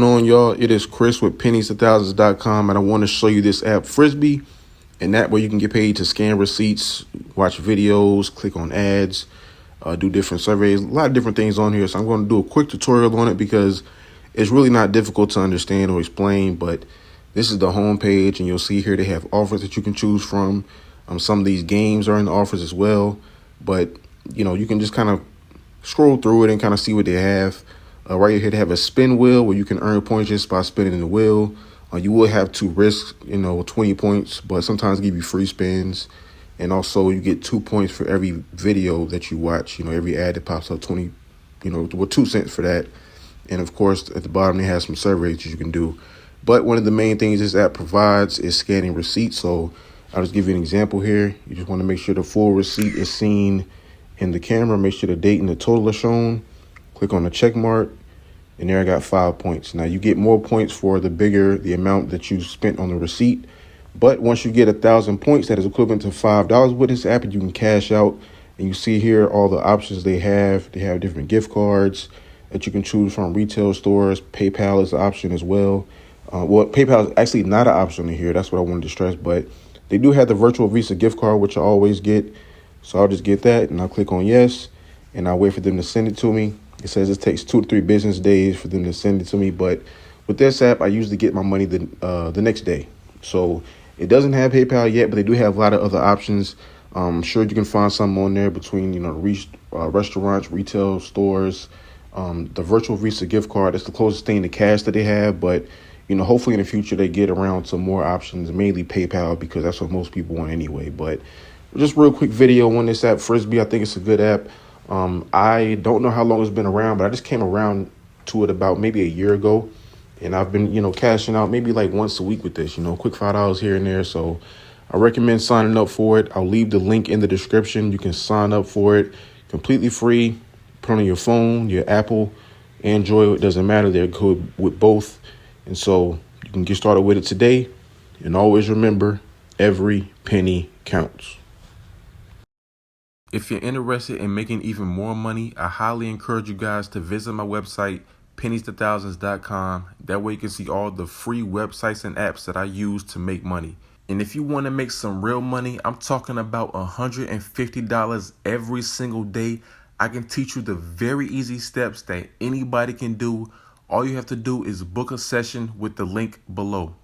going on, y'all? It is Chris with pennies2000s.com, and I want to show you this app, Frisbee, and that way you can get paid to scan receipts, watch videos, click on ads, do different surveys, a lot of different things on here. So I'm going to do a quick tutorial on it because it's really not difficult to understand or explain, but this is the home page, and you'll see here they have offers that you can choose from. Some of these games are in the offers as well, but you can just kind of scroll through it and kind of see what they have. Right here, they have a spin wheel where you can earn points just by spinning the wheel. You will have to risk, 20 points, but sometimes give you free spins. And also you get 2 points for every video that you watch. Every ad that pops up, 20, 2 cents for that. And of course, at the bottom, they have some surveys that you can do. But one of the main things this app provides is scanning receipts. So I'll just give you an example here. You just want to make sure the full receipt is seen in the camera. Make sure the date and the total are shown. Click on the check mark, and there I got 5 points. Now you get more points for the bigger the amount that you spent on the receipt. But once you get 1,000 points, that is equivalent to $5 with this app, and you can cash out. And you see here all the options they have. They have different gift cards that you can choose from, retail stores. PayPal is an option as well. PayPal is actually not an option in here. That's what I wanted to stress. But they do have the virtual Visa gift card, which I always get. So I'll just get that, and I'll click on yes, and I'll wait for them to send it to me. It says it takes 2 to 3 business days for them to send it to me. But with this app, I usually get my money the next day. So it doesn't have PayPal yet, but they do have a lot of other options. I'm sure you can find some on there between, restaurants, retail stores, the virtual Visa gift card. That's the closest thing to cash that they have. But, hopefully in the future they get around to more options, mainly PayPal, because that's what most people want anyway. But just real quick video on this app, Frisbee. I think it's a good app. I don't know how long it's been around, but I just came around to it about maybe a year ago, and I've been, cashing out maybe like once a week with this, quick $5 here and there. So I recommend signing up for it. I'll leave the link in the description. You can sign up for it completely free. Put it on your phone, your Apple, Android, it doesn't matter. They're good with both. And so you can get started with it today. And always remember, every penny counts. If you're interested in making even more money, I highly encourage you guys to visit my website, pennies2000s.com. That way you can see all the free websites and apps that I use to make money. And if you want to make some real money, I'm talking about $150 every single day. I can teach you the very easy steps that anybody can do. All you have to do is book a session with the link below.